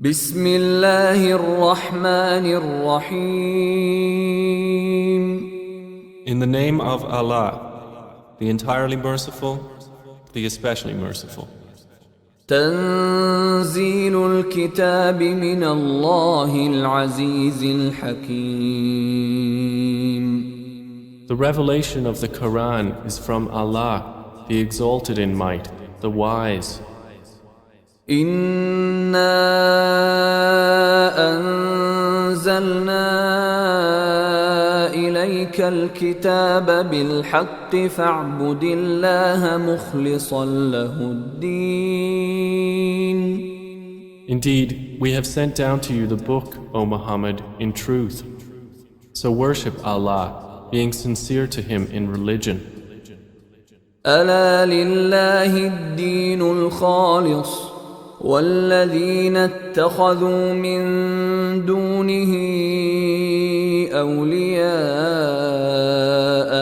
بسم الله الرحمن الرحيم. In the name of Allah, the entirely merciful, the especially merciful. تنزيل الكتاب من الله العزيز الحكيم. The revelation of the Quran is from Allah, the exalted in might, the wise. إنا أنزلنا إليك الكتاب بالحق فاعبد الله مخلصا له الدين. Indeed, we have sent down to you the book, O Muhammad, in truth. So worship Allah, being sincere to Him in religion. ألا لله الدين الخالص والذين اتخذوا من دونه أولياء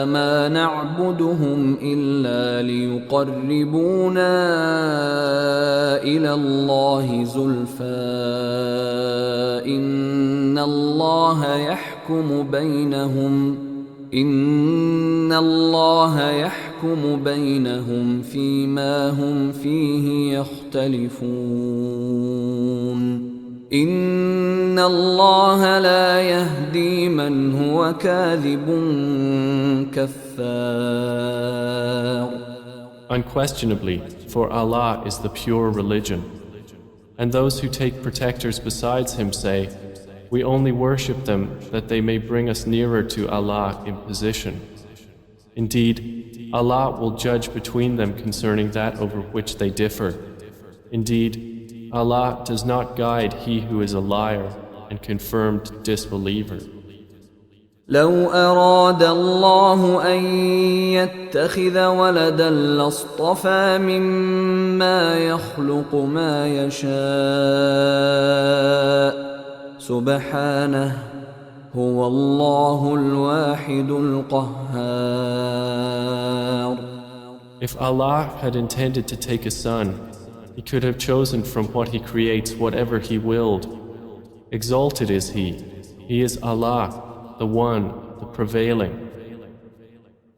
ما نعبدهم إلا ليقربونا إلى الله زلفى إن الله يحكم بينهم فيما هم فيه يختلفون إن الله لا يهدي من هو كاذب كفار. Unquestionably, for Allah is the pure religion. And those who take protectors besides Him say, we only worship them that they may bring us nearer to Allah in position. Indeed, Allah will judge between them concerning that over which they differ. Indeed, Allah does not guide he who is a liar and confirmed disbeliever. لو أراد الله أن يتخذ ولدا لاصطفى مما يخلق ما يشاء سبحانه هو الله الواحد القهار. If Allah had intended to take a son, He could have chosen from what He creates whatever He willed. Exalted is He. He is Allah, the One, the Prevailing.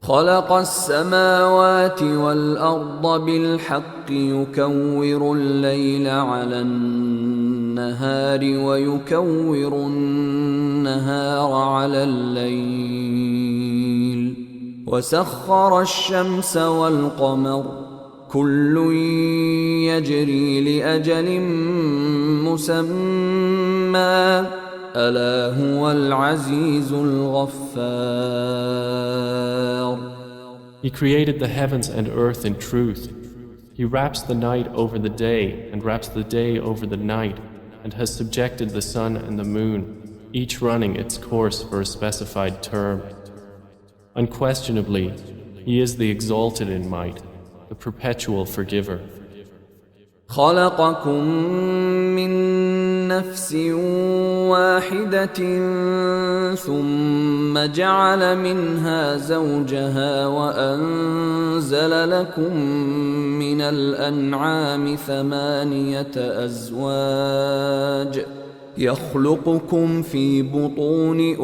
خلق السماوات والأرض بالحق يكور الليل على النهار ويكور النهار على الليل وسخر الشمس والقمر كل يجري لأجل مسمى ألا هو العزيز الغفار. He created the heavens and earth in truth. He wraps the night over the day and wraps the day over the night and has subjected the sun and the moon, each running its course for a specified term. Unquestionably, He is the exalted in might, the perpetual forgiver. خلقكم من نفس واحدة ثم جعل منها زوجها وأنزل لكم من الأنعام 8 أزواج يخلقكم في بطون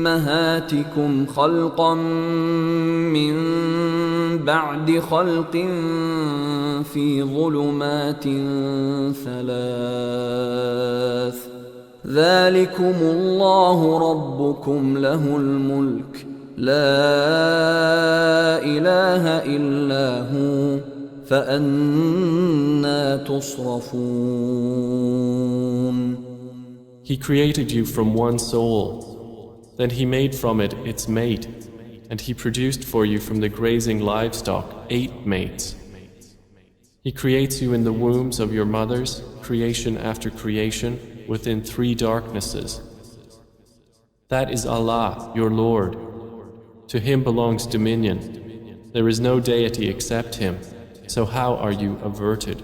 أمهاتكم خلقا من بعد خلق في ظلمات 3 ذلكم الله ربكم له الملك لا إله إلا هو فأنى تصرفون. He created you from one soul. Then He made from it its mate, and He produced for you from the grazing livestock 8 mates. He creates you in the wombs of your mothers, creation after creation, within 3 darknesses. That is Allah, your Lord. To Him belongs dominion. There is no deity except Him. So how are you averted?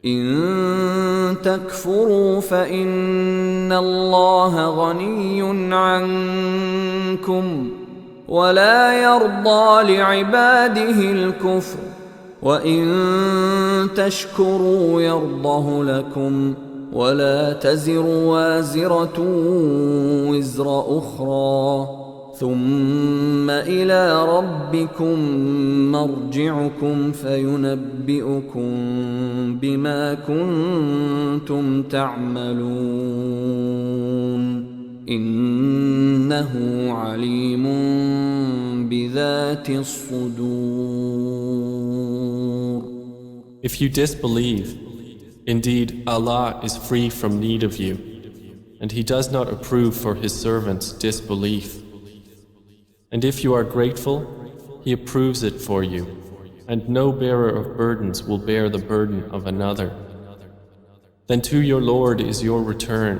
إن تكفروا فإن الله غني عنكم ولا يرضى لعباده الكفر وإن تشكروا يرضه لكم ولا تزر وازرة وزر أخرى ثم إلى ربكم مرجعكم فينبئكم بما كنتم تعملون إنه عليم بذات الصدور. If you disbelieve, indeed Allah is free from need of you, and He does not approve for His servants' disbelief. And if you are grateful, He approves it for you, and no bearer of burdens will bear the burden of another. Then to your Lord is your return,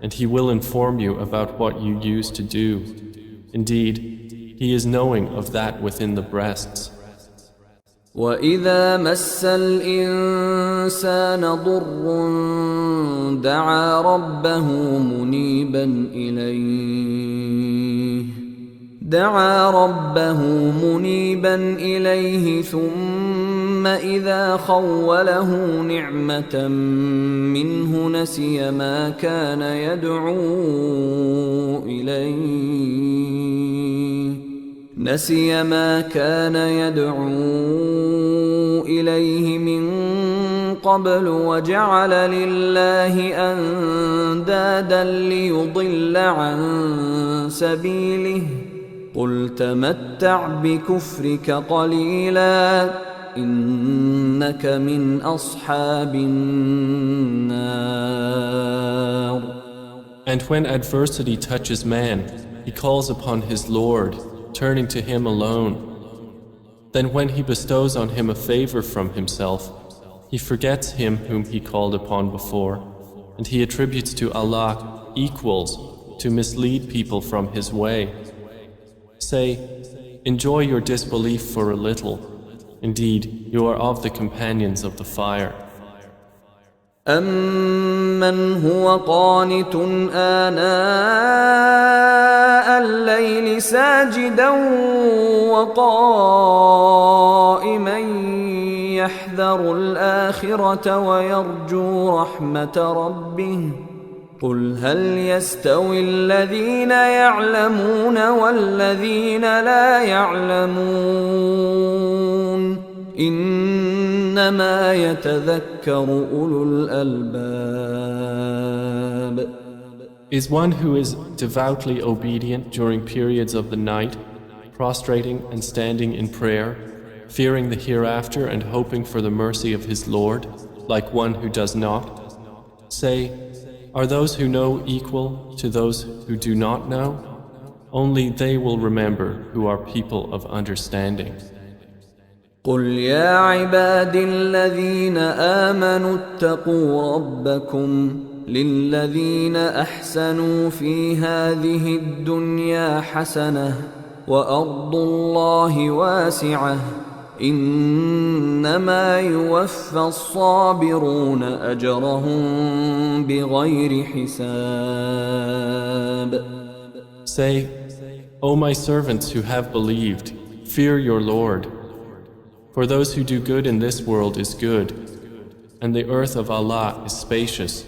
and He will inform you about what you used to do. Indeed, He is knowing of that within the breasts. وَإِذَا مَسَّ الْإِنسَانَ ضُرٌّ دَعَا رَبَّهُ منيبا إليه ثم إذا خوله نعمة منه نسي ما كان يدعو إليه من قبل وجعل لله أندادا ليضل عن سبيله قل تمتع بكفرك قليلا إنك من أصحاب النار. And when adversity touches man, he calls upon his Lord, turning to Him alone. Then when He bestows on him a favor from Himself, he forgets Him whom he called upon before, and he attributes to Allah equals to mislead people from His way. Say, enjoy your disbelief for a little. Indeed, you are of the companions of the fire. أَمَّنْ هُوَ قَانِتٌ آنَاءَ اللَّيْلِ سَاجِدًا وَقَائِمًا يَحْذَرُ الْآخِرَةَ وَيَرْجُو رَحْمَةَ رَبِّهِ قُلْ هَلْ يَسْتَوِي الَّذِينَ يَعْلَمُونَ وَالَّذِينَ لَا يَعْلَمُونَ إِنَّمَا يَتَذَكَّرُ أُولُو الْأَلْبَابِ. Is one who is devoutly obedient during periods of the night, prostrating and standing in prayer, fearing the hereafter and hoping for the mercy of his Lord, like one who does not? Say, are those who know equal to those who do not know? Only they will remember who are people of understanding. قُلْ يَا عِبَادِي الَّذِينَ آمَنُوا اتَّقُوا رَبَّكُمْ لِلَّذِينَ أَحْسَنُوا فِي هَذِهِ الدُّنْيَا حَسَنَةٌ وَأَرْضُ اللَّهِ وَاسِعَةٌ إِنَّمَا يُوَفَّى الصَّابِرُونَ أَجْرَهُم بِغَيْرِ حِسَابٍ. Say, O my servants who have believed, fear your Lord. For those who do good in this world is good, and the earth of Allah is spacious.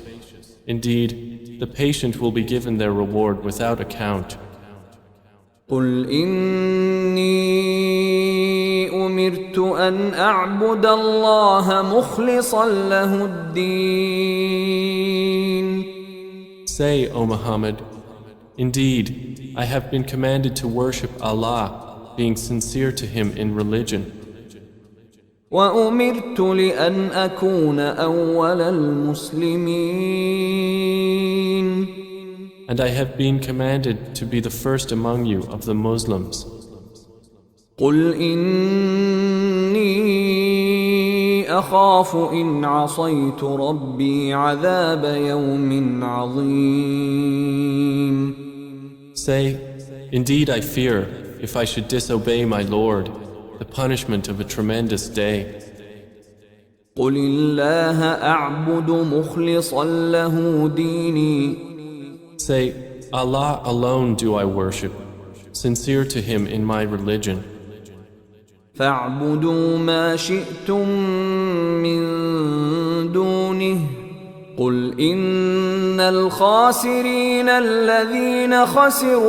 Indeed, the patient will be given their reward without account. قُلْ إِنِّي أُمِرْتُ أَنْ أَعْبُدَ اللَّهَ مُخْلِصًا لَهُ الدِّينَ. Say, O Muhammad, indeed, I have been commanded to worship Allah, being sincere to Him in religion. وَأُمِرْتُ لِأَنْ أَكُونَ أَوَّلَ الْمُسْلِمِينَ. And I have been commanded to be the first among you of the Muslims. قُلْ إِنِّي أَخَافُ إِنْ عَصَيْتُ رَبِّي عَذَابَ يَوْمٍ عَظِيمٍ. Say, indeed I fear, if I should disobey my Lord, the punishment of a tremendous day. قُلِ اللَّهَ أَعْبُدُ مُخْلِصًا لَهُ دِينِي. Say, Allah alone do I worship, sincere to Him in my religion. فَاعْبُدُوا مَا شِئْتُم مِّن دُونِهِ قل إن الخاسرين الذين خسروا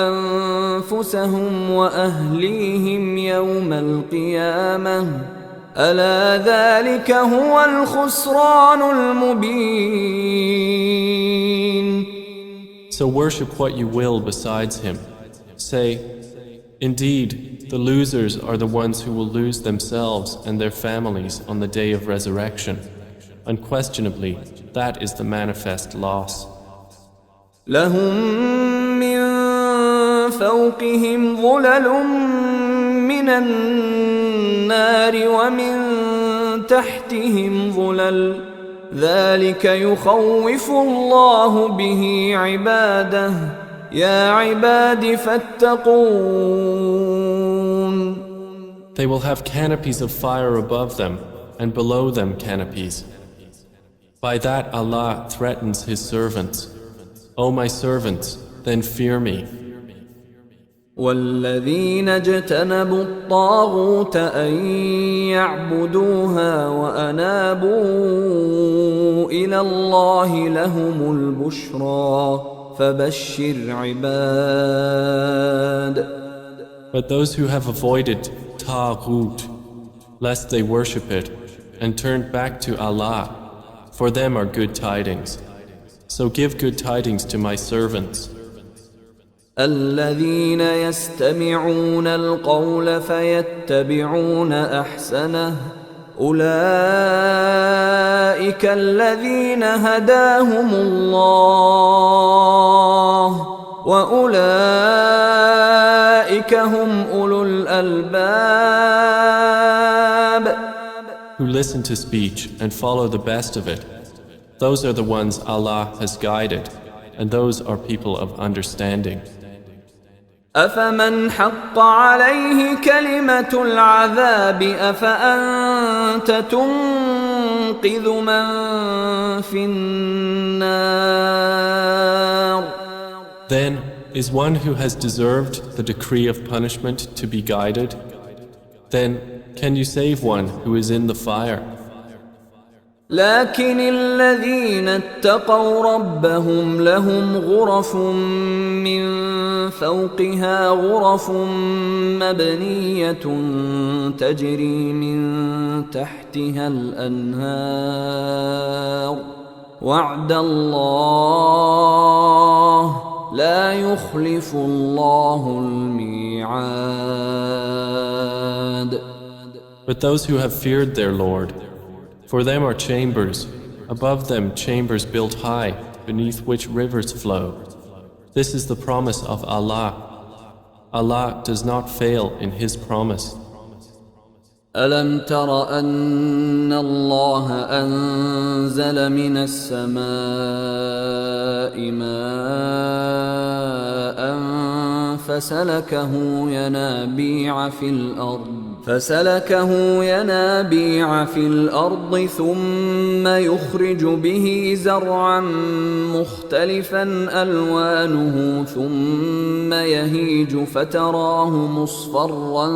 أنفسهم وأهليهم يوم القيامة ألا ذلك هو الخسران المبين. So worship what you will besides him. Say, indeed, the losers are the ones who will lose themselves and their families on the day of resurrection. Unquestionably, that is the manifest loss. لهم من فوقهم ظلل من النار ومن تحتهم ظلل ذلك يخوف الله به عباده يا عباد فاتقون. They will have canopies of fire above them and below them canopies. By that Allah threatens His servants. O my servants, then fear me. والذين اجتنبوا الطاغوت أن يعبدوها وأنابوا إلى الله لهم البشرى فبشر عباد. But those who have avoided Taghut, lest they worship it, and turned back to Allah, for them are good tidings. So give good tidings to my servants. الذين يستمعون القول فيتبعون أحسنه أولئك الذين هداهم الله وأولئك هم أولو الألباب. Who listen to speech and follow the best of it, those are the ones Allah has guided, and those are people of understanding. أفمن حق عليه كلمة العذاب أفأنت تنقذ من في النار. Then, is one who has deserved the decree of punishment to be guided? Then, can you save one who is in the fire? لكن الذين اتقوا ربهم لهم غرف من فوقها غرف مبنية تجري من تحتها الأنهار وعد الله لا يخلف الله الميعاد. But those who have feared their Lord, for them are chambers, above them chambers built high, beneath which rivers flow. This is the promise of Allah. Allah does not fail in His promise. ألم تر أن الله أنزل من السماء ماء فسلكه ينابيع في الأرض ثم يخرج به زرعا مختلفا ألوانه ثم يهيج فتراه مصفرا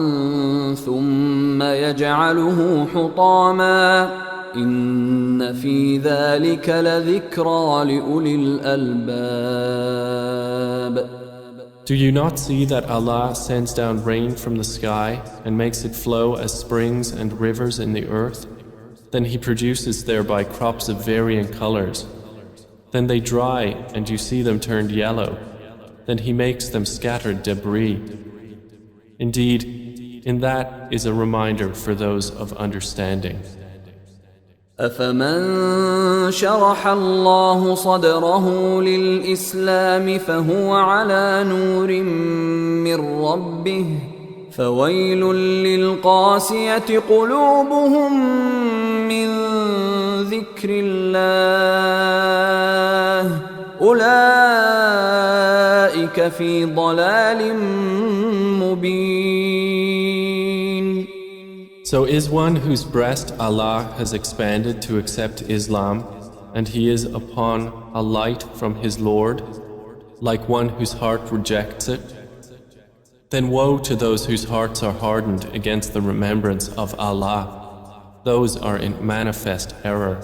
ثم يجعله حطاما إن في ذلك لذكرى لأولي الألباب. Do you not see that Allah sends down rain from the sky and makes it flow as springs and rivers in the earth? Then He produces thereby crops of varying colors. Then they dry and you see them turned yellow. Then He makes them scattered debris. Indeed, in that is a reminder for those of understanding. أفمن شرح الله صدره للإسلام فهو على نور من ربه فويل للقاسية قلوبهم من ذكر الله أولئك في ضلال مبين. So is one whose breast Allah has expanded to accept Islam, and he is upon a light from his Lord, like one whose heart rejects it? Then woe to those whose hearts are hardened against the remembrance of Allah. Those are in manifest error.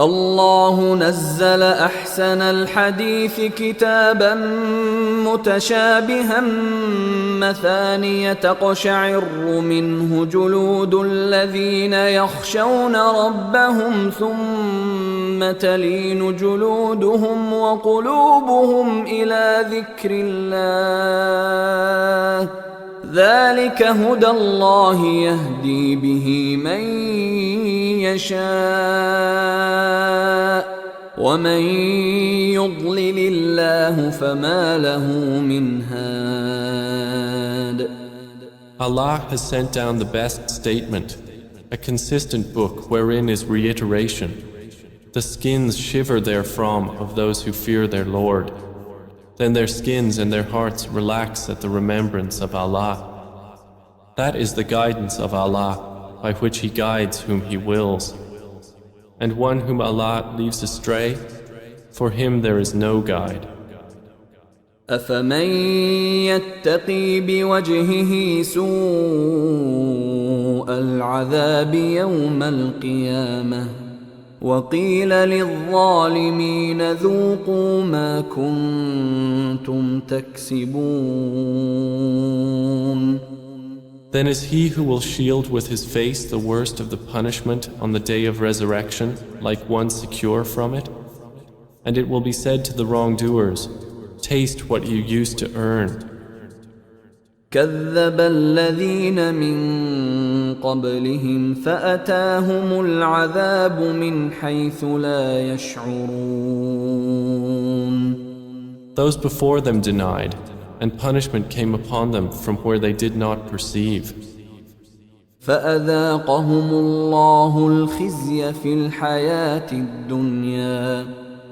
الله نزل أحسن الحديث كتابا متشابها مثانية تقشعر منه جلود الذين يخشون ربهم ثم تلين جلودهم وقلوبهم إلى ذكر الله ذلك هدى الله يهدي به من يشاء ومن يضلل الله فما له من هاد. Allah has sent down the best statement, a consistent book wherein is reiteration. The skins shiver therefrom of those who fear their Lord. Then their skins and their hearts relax at the remembrance of Allah. That is the guidance of Allah, by which He guides whom He wills. And one whom Allah leaves astray, for him there is no guide. أفمن يتقي بوجهه سوء العذاب يوم القيامة وقيل للظالمين ذوقوا ما كنتم تكسبون. Then is he who will shield with his face the worst of the punishment on the day of resurrection like one secure from it? And it will be said to the wrongdoers, taste what you used to earn. كذب الذين من قبلهم فأتاهم العذاب من حيث لا يشعرون. Those before them denied, and punishment came upon them from where they did not perceive. فأذاقهم الله الخزي في الحياة الدنيا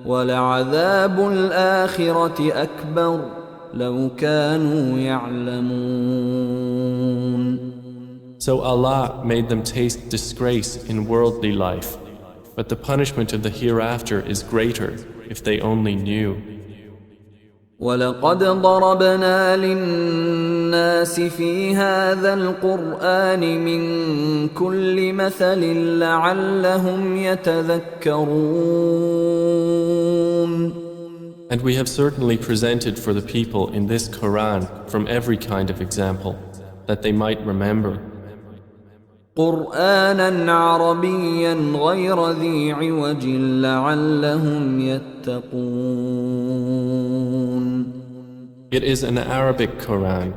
ولعذاب الآخرة أكبر لو كانوا يعلمون. So Allah made them taste disgrace in worldly life, but the punishment of the hereafter is greater if they only knew. ولقد ضربنا للناس في هذا القرآن من كل مثل لعلهم يتذكرون. And we have certainly presented for the people in this Quran from every kind of example, that they might remember. قرآنا عربيا غير ذي عوج لعلهم يتقون. It is an Arabic Quran,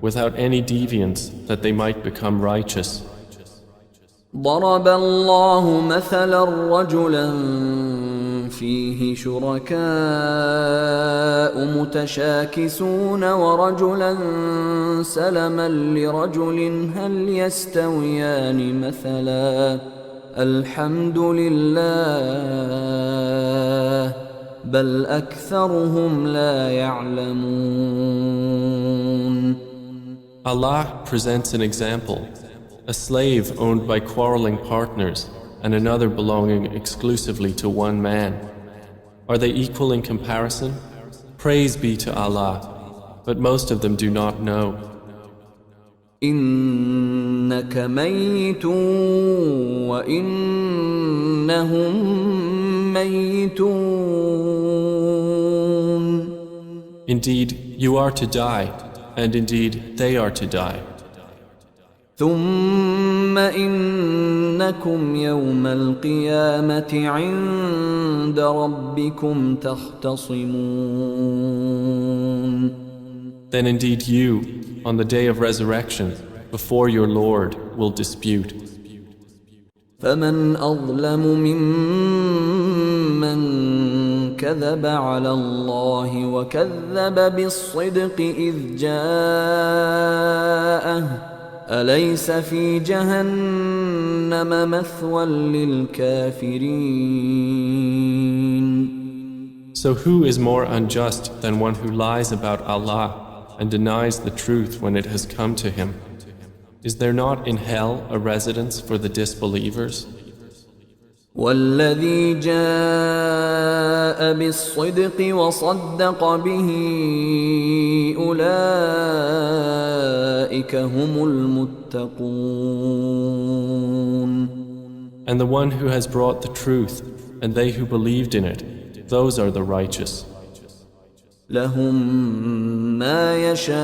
without any deviance, that they might become righteous. ضرب الله مثلا رجلا فيه شركاء متشاكسون ورجلا سلما لرجل هل يستويان مثلا الحمد لله بل أكثرهم لا يعلمون. Allah presents an example, a slave owned by quarreling partners and another belonging exclusively to one man. Are they equal in comparison? Praise be to Allah, but most of them do not know. إنك ميت وإنهم ميتون. Indeed, you are to die, and indeed they are to die. ثم إنكم يوم القيامة عند ربكم تختصمون. Then indeed you, on the day of resurrection, before your Lord, will dispute. فمن أظلم ممن كذب على الله وكذب بالصدق إذ جاءه أليس في جهنم مثوى للكافرين. So who is more unjust than one who lies about Allah and denies the truth when it has come to him? Is there not in hell a residence for the disbelievers? والذي جاء بالصدق وصدق به أولئك هم المتقون. And the one who has brought the truth and they who believed in it, those are the righteous. لهم ما يشاءون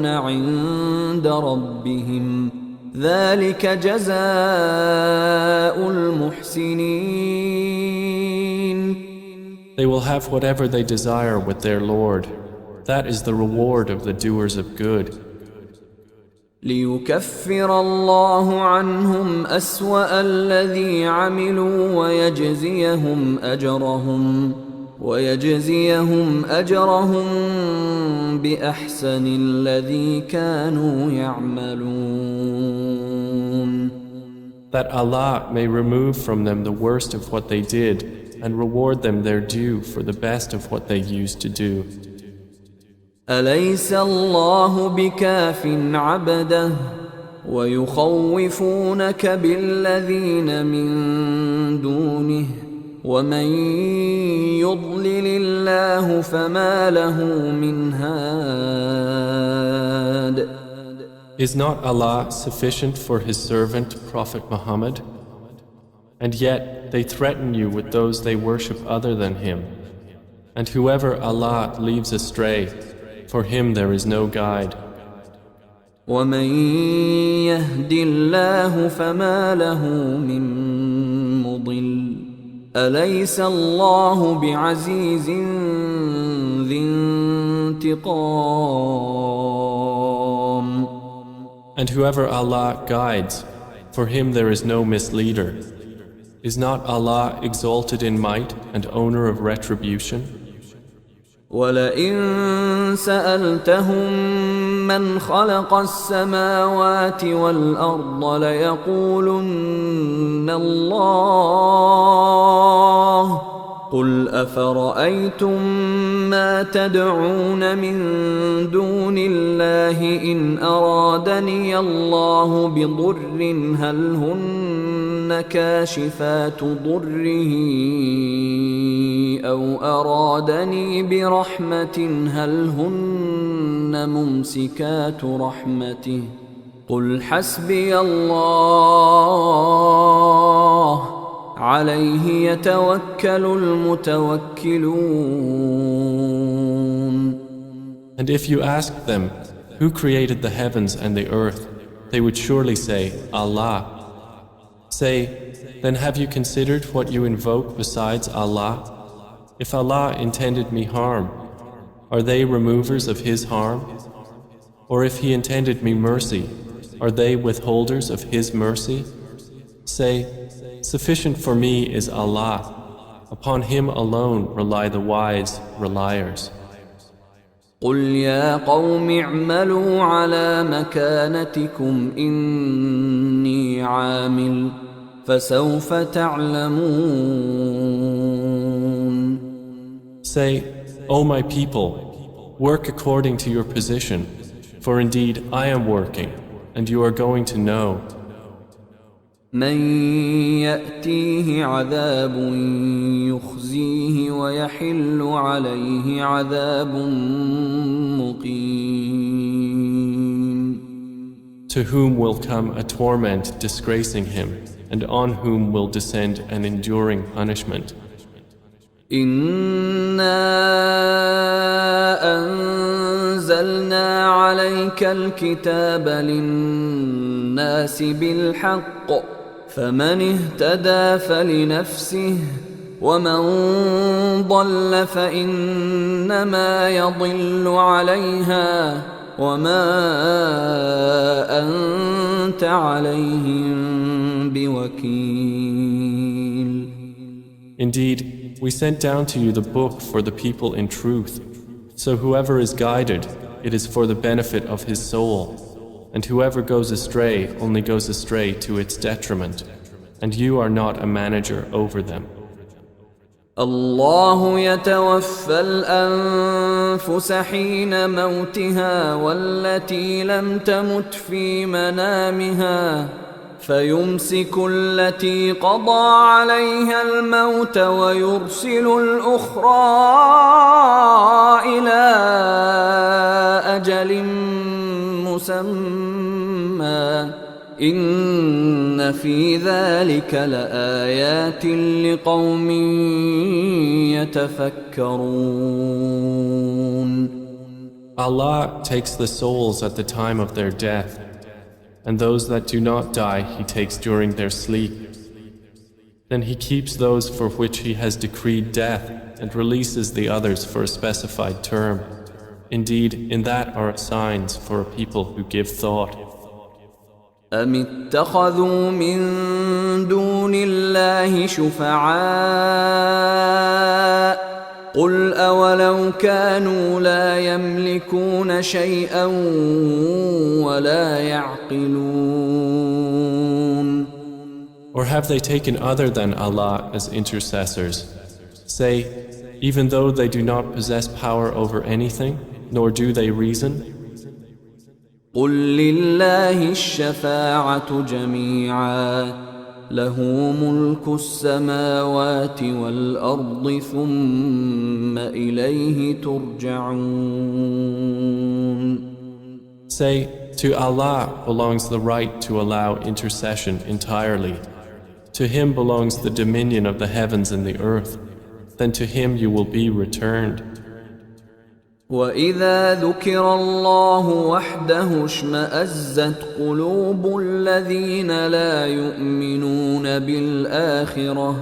عند ربهم ذلك جزاء المحسنين. They will have whatever they desire with their Lord. That is the reward of the doers of good. ليكفر الله عنهم أسوأ الذي عملوا ويجزيهم أجرهم بأحسن الذي كانوا يعملون. That Allah may remove from them the worst of what they did and reward them their due for the best of what they used to do. أليس الله بكاف عبده ويخوفونك بالذين من دونه ومن يضلل الله فما له من هاد. Is not Allah sufficient for His servant Prophet Muhammad? And yet they threaten you with those they worship other than Him. And whoever Allah leaves astray, for him there is no guide. ومن يهد الله فما له من مضل أليس الله بعزيز ذي انتقام. And whoever Allah guides, for him there is no misleader. Is not Allah exalted in might and owner of retribution? ولئن سألتهم من خلق السماوات والأرض ليقولن الله قل أفرأيتم ما تدعون من دون الله إن أرادني الله بضر هل هن كاشفات ضره أو أرادني برحمة هل هن ممسكات رحمته قل حسبي الله عليه يتوكل المتوكلون. And if you asked them, who created the heavens and the earth, they would surely say, Allah. Say, then have you considered what you invoke besides Allah? If Allah intended me harm, are they removers of His harm? Or if He intended me mercy, are they withholders of His mercy? Say, sufficient for me is Allah. Upon Him alone rely the wise reliers. قل يا قوم اعملوا على مكانتكم إني عامل فسوف تعلمون. Say, O my people, work according to your position, for indeed I am working, and you are going to know. من يأتيه عذاب يخزيه ويحل عليه عذاب مقيم. To whom will come a torment disgracing him, and on whom will descend an enduring punishment. إنا أنزلنا عليك الكتاب للناس بالحق فمن اهتدى فلنفسه ومن ضل فإنما يضل عليها وما أنت عليهم بوكيل. Indeed, we sent down to you the book for the people in truth. So whoever is guided, it is for the benefit of his soul. And whoever goes astray only goes astray to its detriment. And you are not a manager over them. الله يتوفى الأنفس حين موتها والتي لم تمت في منامها فيمسك التي قضى عليها الموت ويرسل الأخرى إلى أجل مسمى إن في ذلك لآيات لقوم يتفكرون. Allah takes the souls at the time of their death, and those that do not die He takes during their sleep. Then He keeps those for which He has decreed death and releases the others for a specified term. Indeed, in that are signs for a people who give thought. أم اتخذوا من دون الله شفعاء قل أولو كانوا لا يملكون شيئا ولا يعقلون. Or have they taken other than Allah as intercessors? Say, even though they do not possess power over anything, nor do they reason? قل لله الشفاعة جميعا له ملك السماوات والأرض ثم إليه ترجعون. Say, to Allah belongs the right to allow intercession entirely. To Him belongs the dominion of the heavens and the earth. Then to Him you will be returned. وَإِذَا ذُكِرَ اللَّهُ وَحْدَهُ اشْمَأَزَّتْ قُلُوبُ الَّذِينَ لَا يُؤْمِنُونَ بِالْآخِرَةِ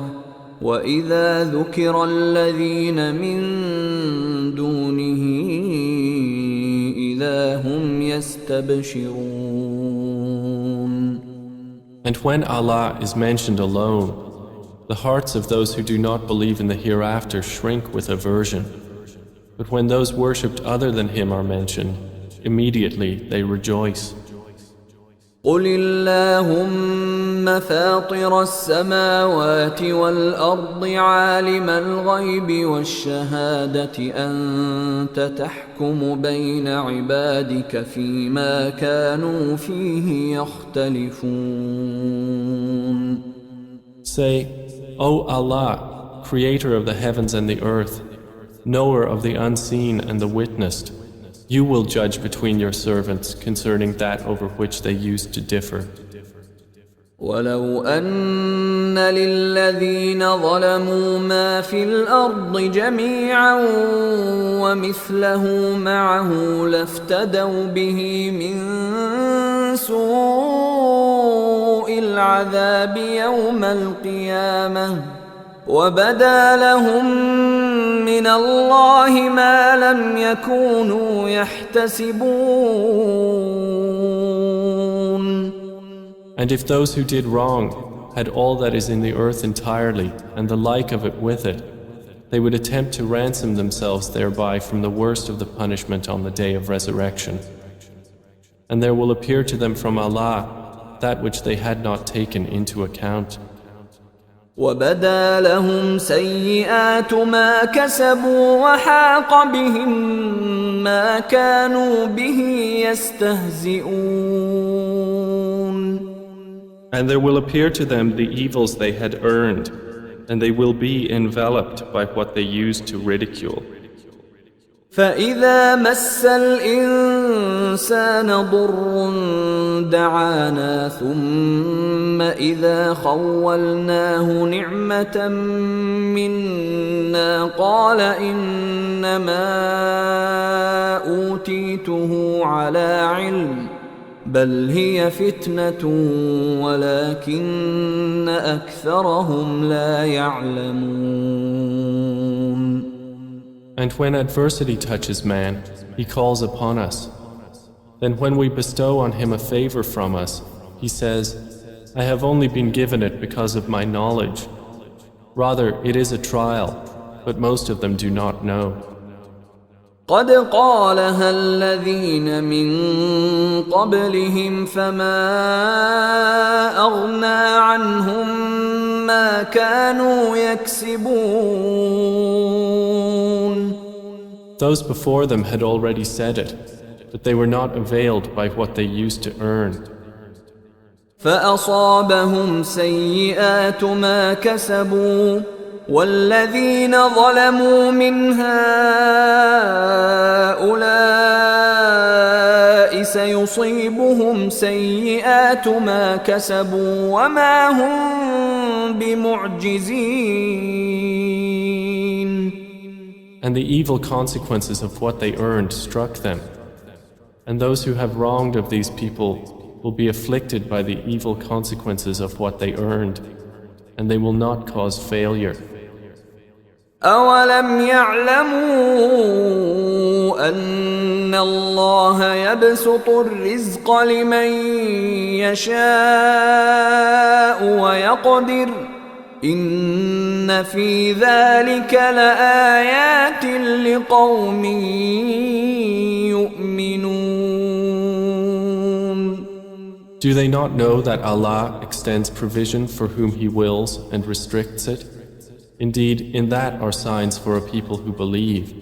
وَإِذَا ذُكِرَ الَّذِينَ مِن دُونِهِ إِذَا هُمْ يَسْتَبْشِرُونَ. And when Allah is mentioned alone, the hearts of those who do not believe in the hereafter shrink with aversion. But when those worshipped other than Him are mentioned, immediately they rejoice. قُلِ اللَّهُمَّ فَاطِرَ السَّمَاوَاتِ وَالْأَرْضِ عَالِمَ الْغَيْبِ وَالشَّهَادَةِ أَنْتَ تَحْكُمُ بَيْنَ عِبَادِكَ فِيمَا كَانُوا فِيهِ يَخْتَلِفُونَ. Say, O Allah, Creator of the heavens and the earth, knower of the unseen and the witnessed, you will judge between your servants concerning that over which they used to differ. وَلَوْ أَنَّ لِلَّذِينَ ظَلَمُوا مَا فِي الْأَرْضِ جَمِيعًا وَمِثْلَهُ مَعَهُ لَافْتَدَوْا بِهِ مِنْ سُوءِ الْعَذَابِ يَوْمَ الْقِيَامَةِ وَبَدَا لَهُم مِّنَ اللَّهِ مَا لَمْ يَكُونُوا يَحْتَسِبُونَ. And if those who did wrong had all that is in the earth entirely and the like of it with it, they would attempt to ransom themselves thereby from the worst of the punishment on the day of resurrection. And there will appear to them from Allah that which they had not taken into account. وَبَدَا لَهُمْ سَيِّئَاتُ مَا كَسَبُوا وَحَاقَ بِهِم مَّا كَانُوا بِهِ يَسْتَهْزِئُونَ. And there will appear to them the evils they had earned, and they will be enveloped by what they used to ridicule. فَإِذَا مَسَّ الْإِنسَانَ ضُرٌّ دَعَانَا ثُمَّ إِذَا خَوَّلْنَاهُ نِعْمَةً مِنَّا قَالَ إِنَّمَا أُوتِيتُهُ عَلَى عِلْمٍ بَلْ هِيَ فِتْنَةٌ وَلَكِنَّ أَكْثَرَهُمْ لَا يَعْلَمُونَ. And when adversity touches man, he calls upon us. Then when we bestow on him a favor from us, he says, I have only been given it because of my knowledge. Rather, it is a trial, but most of them do not know. قَدْ قَالَهَا الَّذِينَ مِن قَبْلِهِمْ فَمَا أَغْنَى عَنْهُمْ مَا كَانُوا يَكْسِبُونَ. Those before them had already said it, but they were not availed by what they used to earn. فَأَصَابَهُمْ سَيِّئَاتُ مَا كَسَبُوا وَالَّذِينَ ظَلَمُوا مِنْ هَؤُلَاءِ سيصيبهم سيئات ما كسبوا وما هم بمعجزين. And the evil consequences of what they earned struck them. And those who have wronged of these people will be afflicted by the evil consequences of what they earned, and they will not cause failure. أَوَلَمْ يَعْلَمُوا أَنَّ اللَّهَ يَبْسُطُ الرِّزْقَ لِمَن يَشَاءُ وَيَقْدِرُ إِنَّ في ذَلِكَ لَآيَاتٍ لِقَوْمٍ يُؤْمِنُونَ. Do they not know that Allah extends provision for whom He wills and restricts it? Indeed, in that are signs for a people who believe.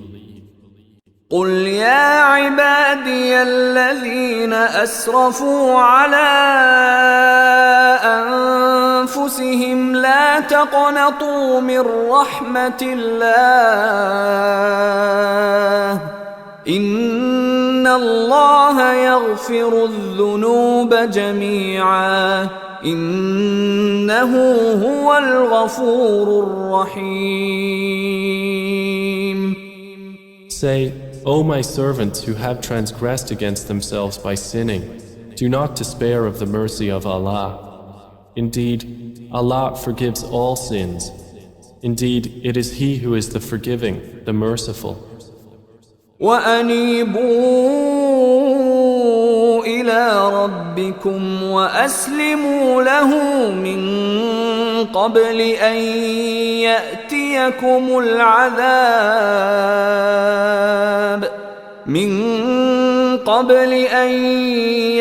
قُلْ يَا عِبَادِيَ الَّذِينَ أَسْرَفُوا عَلَىٰ أَنفُسِهِمْ لَا تَقْنَطُوا مِن رَّحْمَةِ اللَّهِ إِنَّ اللَّهَ يَغْفِرُ الذُّنُوبَ جَمِيعًا إِنَّهُ هُوَ الْغَفُورُ الرَّحِيمُ. Say, O my servants who have transgressed against themselves by sinning, do not despair of the mercy of Allah. Indeed, Allah forgives all sins. Indeed, it is He who is the forgiving, the merciful. وَأَنِيبُوا إِلَىٰ رَبِّكُمْ وَأَسْلِمُوا لَهُ مِن قَبْلِ أَن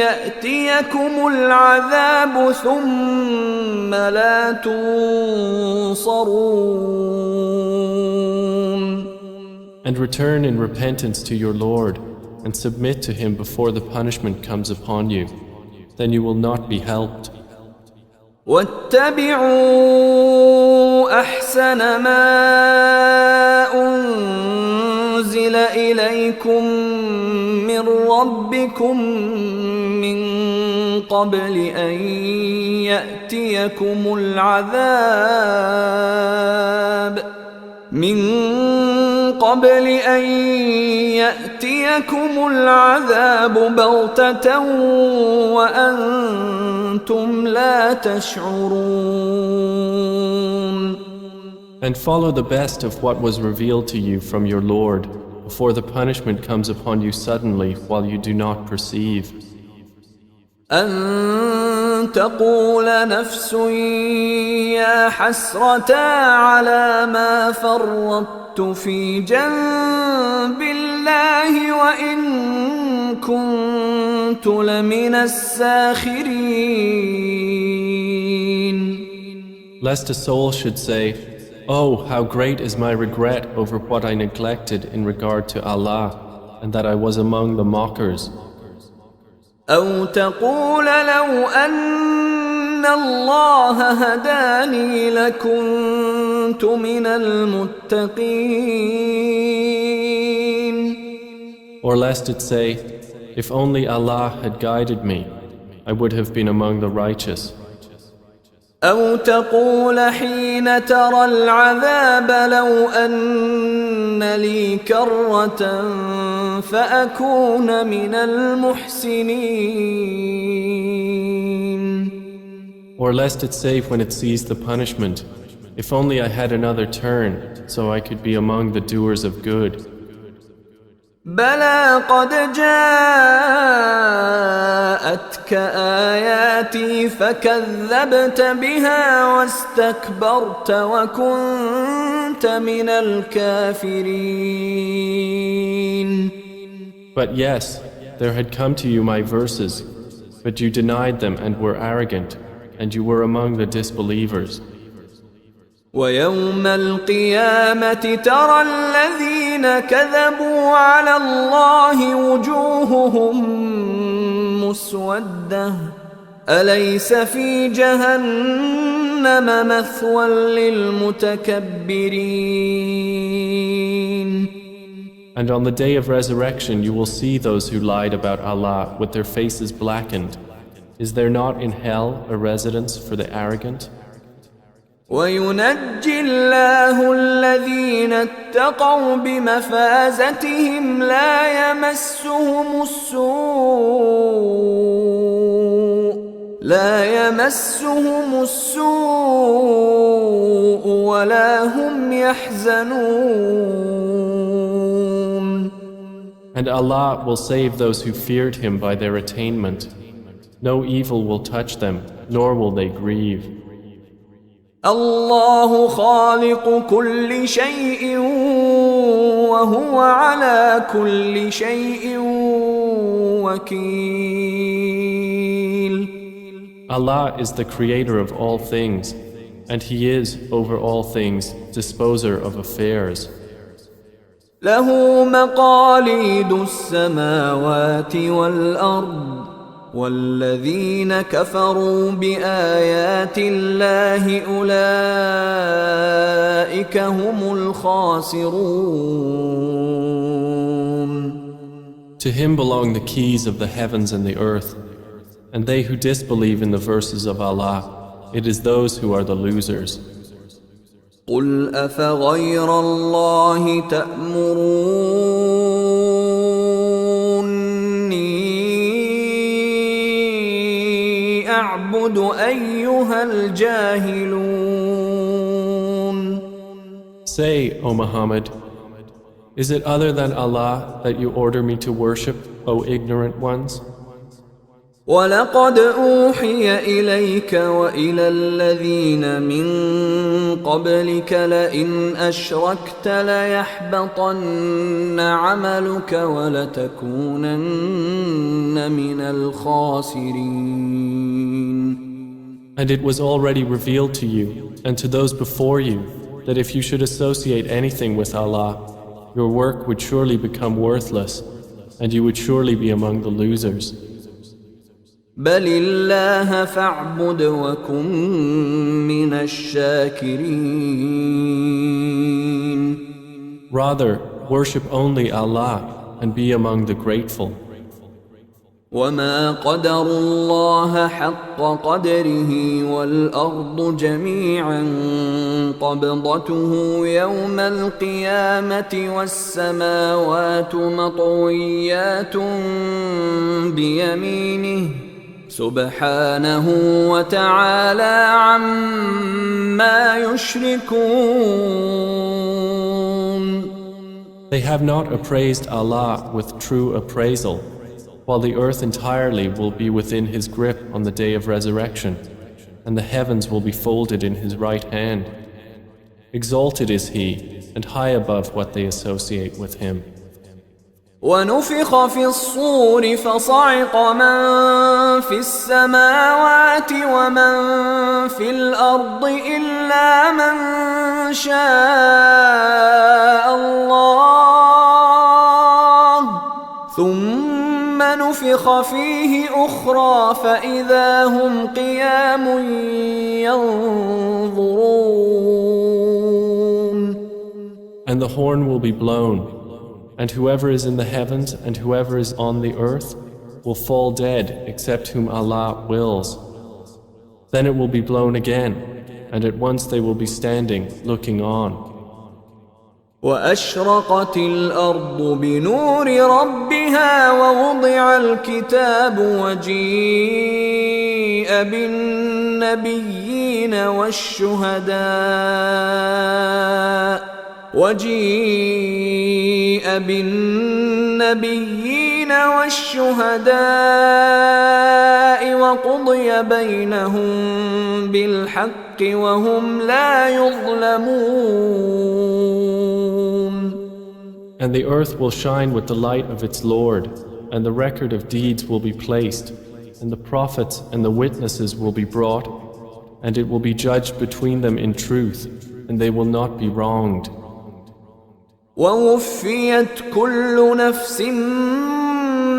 يَأْتِيَكُمُ الْعَذَابُ ثُمَّ لَا تُنصَرُونَ. And return in repentance to your Lord and submit to Him before the punishment comes upon you. Then you will not be helped. وَاتَّبِعُوا أَحْسَنَ مَا أُنزِلَ إِلَيْكُم مِّن رَّبِّكُم مِّن قَبْلِ أَن يَأْتِيَكُمُ الْعَذَابُ بَغْتَةً وَأَنتُمْ لَا تَشْعُرُونَ. And follow the best of what was revealed to you from your Lord before the punishment comes upon you suddenly while you do not perceive. أَن تَقُولَ نَفْسٌ يَا حَسْرَتَا عَلَى مَا فَرَّطتُ فِي جَنبِ اللَّهِ وَإِن كُنتُ لَمِنَ السَّاخِرِينَ. Lest a soul should say, "Oh, how great is my regret over what I neglected in regard to Allah, and that I was among the mockers." أَوْ تَقُولَ لَوْ أَنَّ اللَّهَ هَدَانِي لَكُنتُ مِنَ الْمُتَّقِينَ. Or lest it say, "If only Allah had guided me, I would have been among the righteous." أَوْ تَقُولَ حِينَ تَرَى الْعَذَابَ لَوْ أَنَّ لِي كَرَّةً فَأَكُونَ مِنَ الْمُحْسِنِينَ. Or lest it say when it sees the punishment, "If only I had another turn, so I could be among the doers of good." بَلَىٰ قَدْ جَاءَتْكَ آيَاتِي فَكَذَّبْتَ بِهَا وَاسْتَكْبَرْتَ وَكُنتَ مِنَ الْكَافِرِينَ. But yes, there had come to you my verses, but you denied them and were arrogant, and you were among the disbelievers. وَيَوْمَ الْقِيَامَةِ تَرَى الَّذِينَ كَذَبُوا عَلَى اللَّهِ وُجُوهُهُم مُّسْوَدَّةٌ أَلَيْسَ فِي جَهَنَّمَ مَثْوًى لِّلْمُتَكَبِّرِينَ. And on the day of resurrection you will see those who lied about Allah with their faces blackened. Is there not in hell a residence for the arrogant? وينجي الله الذين اتقوا بمفازتهم لا يمسهم السوء ولا هم يحزنون. And Allah will save those who feared Him by their attainment. No evil will touch them, nor will they grieve. الله خالق كل شيء وهو على كل شيء وكيل. Allah is the creator of all things, and He is, over all things, disposer of affairs. له مقاليد السماوات والأرض والذين كفروا بآيات الله أولئك هم الخاسرون. To Him belong the keys of the heavens and the earth, and they who disbelieve in the verses of Allah, it is those who are the losers. قل أفغير الله تأمروني أعبد أيها الجاهلون. Say, O Muhammad, is it other than Allah that you order me to worship, O ignorant ones? ولقد أوحي إليك وإلى الذين من قبلك لئن أشركت ليحبطن عملك ولتكونن من الخاسرين. And it was already revealed to you and to those before you that if you should associate anything with Allah, your work would surely become worthless and you would surely be among the losers. بل الله فاعبد وكن من الشاكرين. Rather, worship only Allah and be among the grateful. وما قدر الله حق قدره والأرض جميعا قبضته يوم القيامة والسماوات مطويات بيمينه سبحانه وتعالى عما يشركون. They have not appraised Allah with true appraisal, while the earth entirely will be within His grip on the day of resurrection, and the heavens will be folded in His right hand. Exalted is He, and high above what they associate with Him. ونفخ في الصور فصعق من في السماوات ومن في الأرض إلا من شاء الله ثم نفخ فيه أخرى فإذا هم قيام ينظرون. And the horn will be blown, and whoever is in the heavens and whoever is on the earth will fall dead except whom Allah wills. Then it will be blown again, and at once they will be standing, looking on. وأشرقت الأرض بنور ربها ووضع الكتاب وجيء بالنبيين والشهداء وقضي بينهم بالحق وهم لا يظلمون. And the earth will shine with the light of its Lord, and the record of deeds will be placed, and the prophets and the witnesses will be brought, and it will be judged between them in truth, and they will not be wronged. ووفيت كل نفس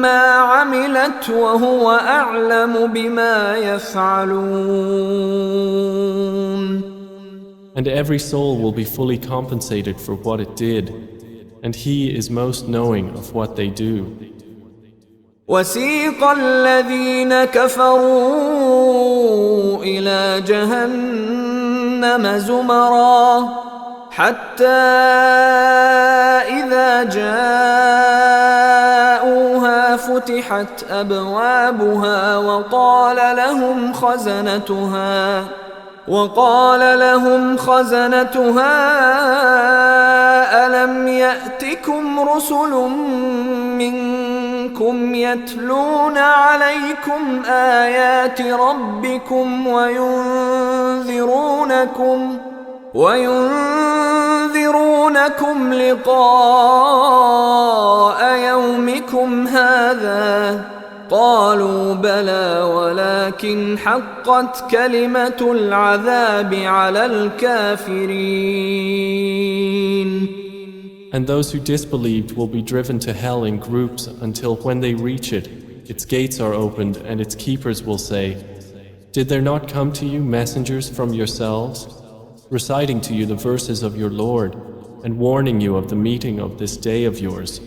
ما عملت وهو أعلم بما يفعلون. And every soul will be fully compensated for what it did, and He is most knowing of what they do. وسيق الذين كفروا إلى جهنم زمرا حتى إذا جاءوها فتحت أبوابها وقال لهم خزنتها ألم يأتكم رسل منكم يتلون عليكم آيات ربكم وينذرونكم لقاء يومكم هذا قالوا بلى ولكن حقت كلمة العذاب على الكافرين. And those who disbelieved will be driven to hell in groups until when they reach it, its gates are opened and its keepers will say, "Did there not come to you messengers from yourselves, reciting to you the verses of your Lord and warning you of the meeting of this day of yours?"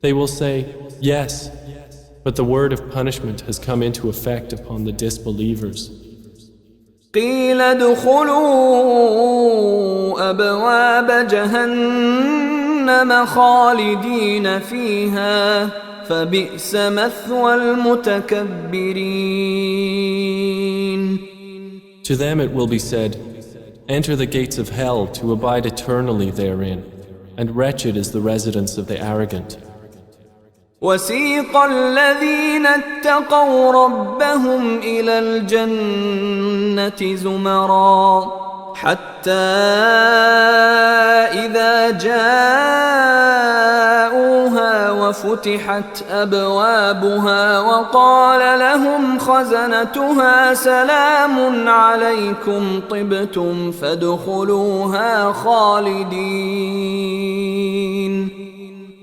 They will say, "Yes, but the word of punishment has come into effect upon the disbelievers." قيل ادخلوا أبواب جهنم خالدين فيها فبئس مثوى المتكبرين. To them it will be said, "Enter the gates of hell to abide eternally therein, and wretched is the residence of the arrogant." وسيق الذين اتقوا ربهم إلى الجنة زمرا حتى إذا جاءوها وفتحت أبوابها وقال لهم خزنتها سلام عليكم طبتم فادخلوها خالدين.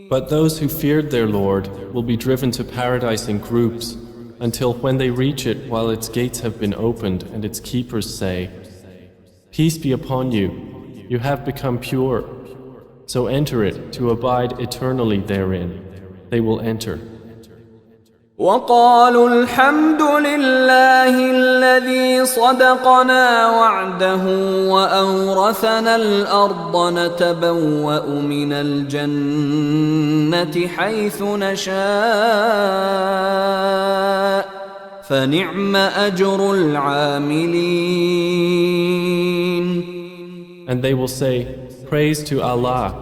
But those who feared their Lord will be driven to paradise in groups until when they reach it while its gates have been opened and its keepers say, "Peace be upon you, you have become pure, so enter it to abide eternally therein." They will enter. وقالوا الحمد لله الذي صدقنا وعده وأورثنا الأرض نتبوأ من الجنة حيث نشاء فنعم أجر العاملين. And they will say, "Praise to Allah,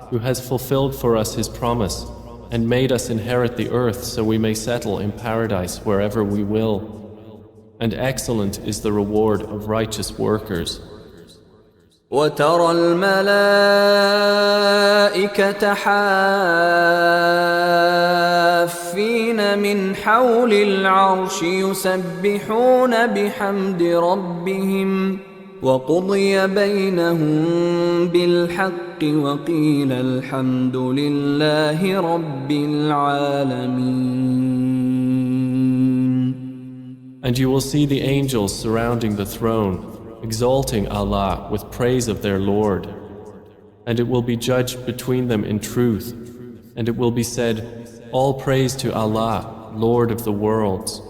who has fulfilled for us His promise and made us inherit the earth so we may settle in paradise wherever we will. And excellent is the reward of righteous workers." وترى الملائكة حافين من حول العرش يسبحون بحمد ربهم وقضي بينهم بالحق وقيل الحمد لله رب العالمين. And you will see the angels surrounding the throne, exalting Allah with praise of their Lord. And it will be judged between them in truth, and it will be said, "All praise to Allah, Lord of the worlds."